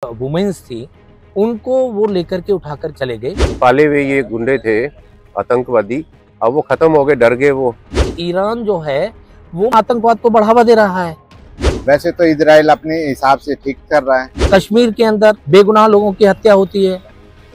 Women's थी, उनको वो लेकर के उठाकर चले गए। पाले हुए ये गुंडे थे आतंकवादी, अब वो खत्म हो गए, डर गए वो। ईरान जो है वो आतंकवाद को बढ़ावा दे रहा है। वैसे तो इजराइल अपने हिसाब से ठीक कर रहा है। कश्मीर के अंदर बेगुनाह लोगों की हत्या होती है।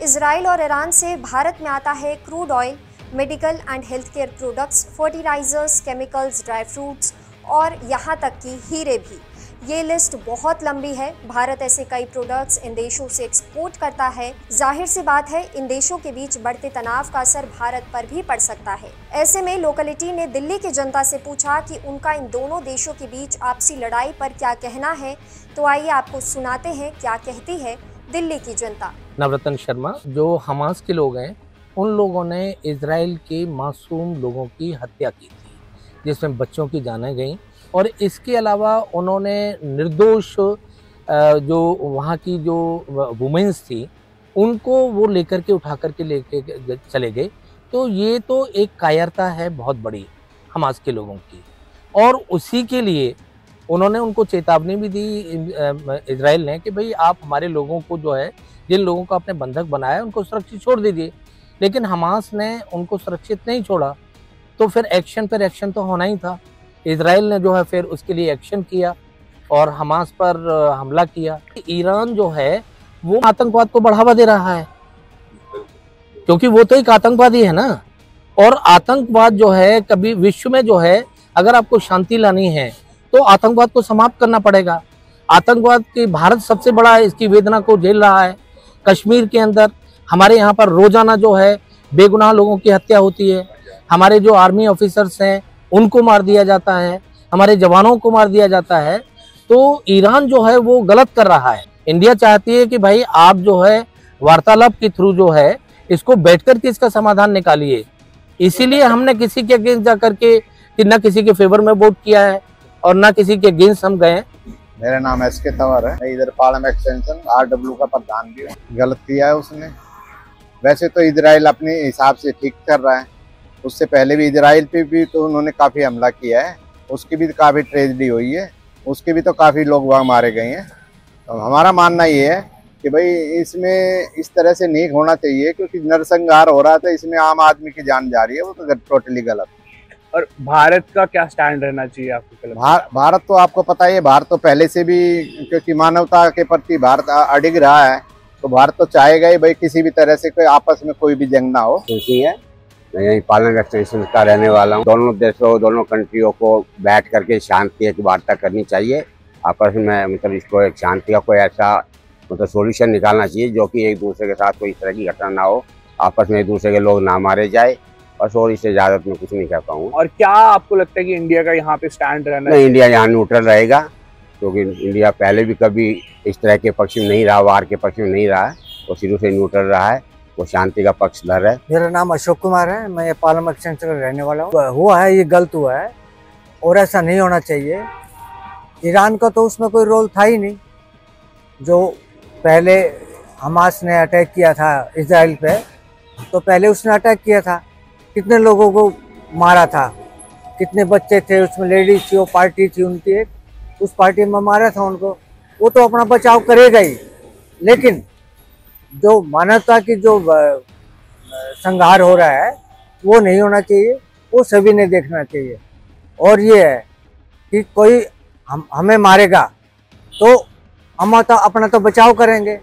इजराइल और ईरान से भारत में आता है crude oil, medical and health care products, fertilizers, chemicals, dry fruits और यहाँ तक कि हीरे भी। ये लिस्ट बहुत लंबी है। भारत ऐसे कई प्रोडक्ट्स इन देशों से एक्सपोर्ट करता है। जाहिर सी बात है, इन देशों के बीच बढ़ते तनाव का असर भारत पर भी पड़ सकता है। ऐसे में लोकलिटी ने दिल्ली की जनता से पूछा कि उनका इन दोनों देशों के बीच आपसी लड़ाई पर क्या कहना है। तो आइए आपको सुनाते हैं क्या कहती है दिल्ली की जनता। नवरत्न शर्मा जो हमास के लोग हैं, उन लोगों ने इजराइल के मासूम लोगों की हत्या की थी, जिसमें बच्चों की जानें गईं। और इसके अलावा उन्होंने निर्दोष जो वहाँ की जो वुमेन्स थी, उनको वो लेकर के उठा करके लेके चले गए। तो ये तो एक कायरता है बहुत बड़ी हमास के लोगों की, और उसी के लिए उन्होंने उनको चेतावनी भी दी इजराइल ने कि भाई आप हमारे लोगों को जो है, जिन लोगों को आपने बंधक बनाया है, उनको सुरक्षित छोड़ दीजिए। लेकिन हमास ने उनको सुरक्षित नहीं छोड़ा, तो फिर एक्शन पर एक्शन तो होना ही था। इजराइल ने जो है फिर उसके लिए एक्शन किया और हमास पर हमला किया। ईरान जो है वो आतंकवाद को बढ़ावा दे रहा है, क्योंकि वो तो एक आतंकवादी है ना। और आतंकवाद जो है, कभी विश्व में जो है, अगर आपको शांति लानी है तो आतंकवाद को समाप्त करना पड़ेगा। आतंकवाद की भारत सबसे बड़ा इसकी वेदना को झेल रहा है। कश्मीर के अंदर हमारे यहाँ पर रोजाना जो है बेगुनाह लोगों की हत्या होती है। हमारे जो आर्मी ऑफिसर्स हैं उनको मार दिया जाता है, हमारे जवानों को मार दिया जाता है। तो ईरान जो है वो गलत कर रहा है। इंडिया चाहती है कि भाई आप जो है वार्तालाप के थ्रू जो है इसको बैठकर के इसका समाधान निकालिए। इसीलिए हमने किसी के अगेंस्ट जा करके न किसी के फेवर में वोट किया है और न किसी के अगेंस्ट हम गए। मेरा नाम एसके तंवर है, मैं इधर पालम एक्सटेंशन RW का प्रधान भी हूँ। गलत किया है उसने। वैसे तो इजराइल अपने हिसाब से ठीक कर रहा है। उससे पहले भी इजराइल पे भी तो उन्होंने काफ़ी हमला किया है, उसकी भी काफ़ी ट्रेजेडी हुई है, उसके भी तो काफ़ी लोग वहाँ मारे गए हैं। तो हमारा मानना ये है कि भाई इसमें इस तरह से नहीं होना चाहिए, क्योंकि नरसंहार हो रहा था, इसमें आम आदमी की जान जा रही है, वो तो टोटली गलत। और भारत का क्या स्टैंड रहना चाहिए आपको? भारत तो आपको पता ही है, भारत तो पहले से भी, क्योंकि मानवता के प्रति भारत अडिग रहा है, तो भारत तो चाहेगा ही भाई किसी भी तरह से कोई आपस में कोई भी जंग ना हो। खुशी है, मैं यही पालन एक्सटेंशन का रहने वाला हूँ। दोनों देशों, दोनों कंट्रियों को बैठ करके शांति की वार्ता करनी चाहिए आपस में। मतलब इसको एक शांति का कोई ऐसा मतलब सोल्यूशन निकालना चाहिए जो कि एक दूसरे के साथ कोई इस तरह की घटना ना हो, आपस में एक दूसरे के लोग ना मारे जाए। बस, और इससे ज़्यादा मैं कुछ नहीं कह पाऊँगा। और क्या आपको लगता है कि इंडिया का यहाँ पे स्टैंड रहना? नहीं, इंडिया यहाँ न्यूट्रल रहेगा, क्योंकि इंडिया पहले भी कभी इस तरह के पक्ष में नहीं रहा, वार के पक्ष में नहीं रहा है, वो शुरू से न्यूट्रल रहा है, वो शांति का पक्षधर है। मेरा नाम अशोक कुमार है, मैं ये पालम एक्सटेंशन का रहने वाला हूँ। हुआ है, ये गलत हुआ है और ऐसा नहीं होना चाहिए। ईरान का तो उसमें कोई रोल था ही नहीं। जो पहले हमास ने अटैक किया था इजराइल पे, तो पहले उसने अटैक किया था, कितने लोगों को मारा था, कितने बच्चे थे उसमें, लेडीज थी, वो पार्टी थी उनकी एक, उस पार्टी में मारा था उनको। वो तो अपना बचाव करेगा ही, लेकिन जो मानवता की जो संहार हो रहा है वो नहीं होना चाहिए, वो सभी ने देखना चाहिए। और ये है कि कोई हमें मारेगा तो हम तो अपना तो बचाव करेंगे।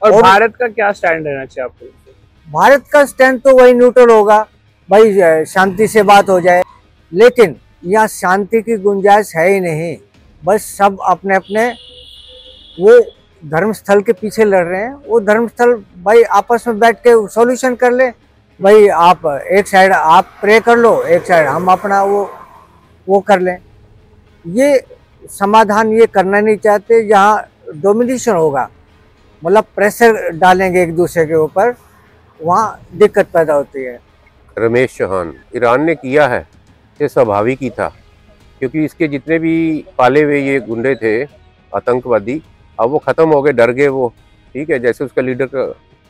और भारत का क्या स्टैंड रहना चाहिए आपको? भारत का स्टैंड तो वही न्यूट्रल होगा, भाई शांति से बात हो जाए। लेकिन यहाँ शांति की गुंजाइश है ही नहीं। बस सब अपने अपने वो धर्मस्थल के पीछे लड़ रहे हैं। वो धर्मस्थल भाई आपस में बैठ के सॉल्यूशन कर ले। भाई आप एक साइड आप प्रे कर लो, एक साइड हम अपना वो कर लें। ये समाधान ये करना नहीं चाहते। यहाँ डोमिनेशन होगा, मतलब प्रेशर डालेंगे एक दूसरे के ऊपर, वहाँ दिक्कत पैदा होती है। रमेश चौहान, ईरान ने किया है, ये स्वाभाविक ही था, क्योंकि इसके जितने भी पाले हुए ये गुंडे थे आतंकवादी, अब वो ख़त्म हो गए, डर गए वो। ठीक है, जैसे उसका लीडर का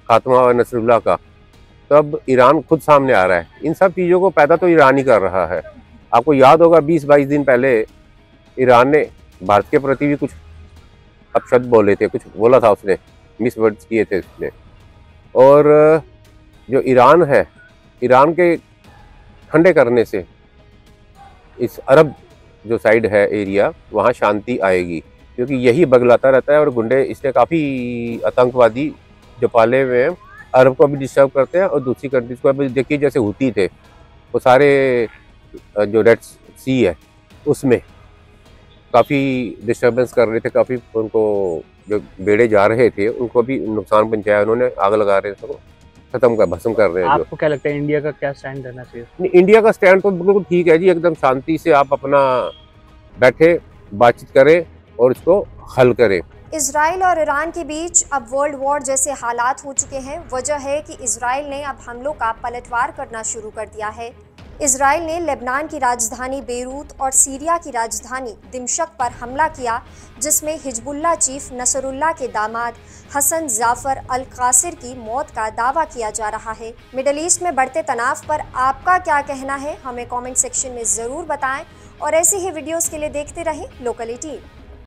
खात्मा हुआ नसरुल्लाह का, तो अब ईरान खुद सामने आ रहा है। इन सब चीज़ों को पैदा तो ईरान ही कर रहा है। आपको याद होगा 20-22 दिन पहले ईरान ने भारत के प्रति भी कुछ अपशब्द बोले थे, कुछ बोला था उसने, मिस वर्ड्स किए थे उसने। और जो ईरान है, ईरान के ठंडे करने से इस अरब जो साइड है एरिया, वहाँ शांति आएगी, क्योंकि यही बगलाता रहता है और गुंडे इसने काफ़ी आतंकवादी जो पाले हुए हैं, अरब को भी डिस्टर्ब करते हैं और दूसरी कंट्रीज को भी। देखिए जैसे हुती थे, वो सारे जो रेड सी है उसमें काफ़ी डिस्टर्बेंस कर रहे थे, काफ़ी उनको जो बेड़े जा रहे थे उनको भी नुकसान पहुंचाया, उन्होंने आग लगा रहे थे, खत्म कर भस्म कर रहे हैं। आपको क्या लगता है इंडिया का क्या स्टैंड रहना चाहिए? इंडिया का स्टैंड तो बिल्कुल ठीक है जी, एकदम शांति से आप अपना बैठे बातचीत करें और इसको हल करें। इजराइल और ईरान के बीच अब वर्ल्ड वॉर जैसे हालात हो चुके हैं। वजह है कि इजराइल ने अब हमलों का पलटवार करना शुरू कर दिया है। इजराइल ने लेबनान की राजधानी बेरूत और सीरिया की राजधानी दिमशक पर हमला किया, जिसमें हिजबुल्लाह चीफ नसरुल्लाह के दामाद हसन जाफर अल कासिर की मौत का दावा किया जा रहा है। मिडल ईस्ट में बढ़ते तनाव पर आपका क्या कहना है, हमें कमेंट सेक्शन में ज़रूर बताएं और ऐसी ही वीडियोस के लिए देखते रहें लोकल 18।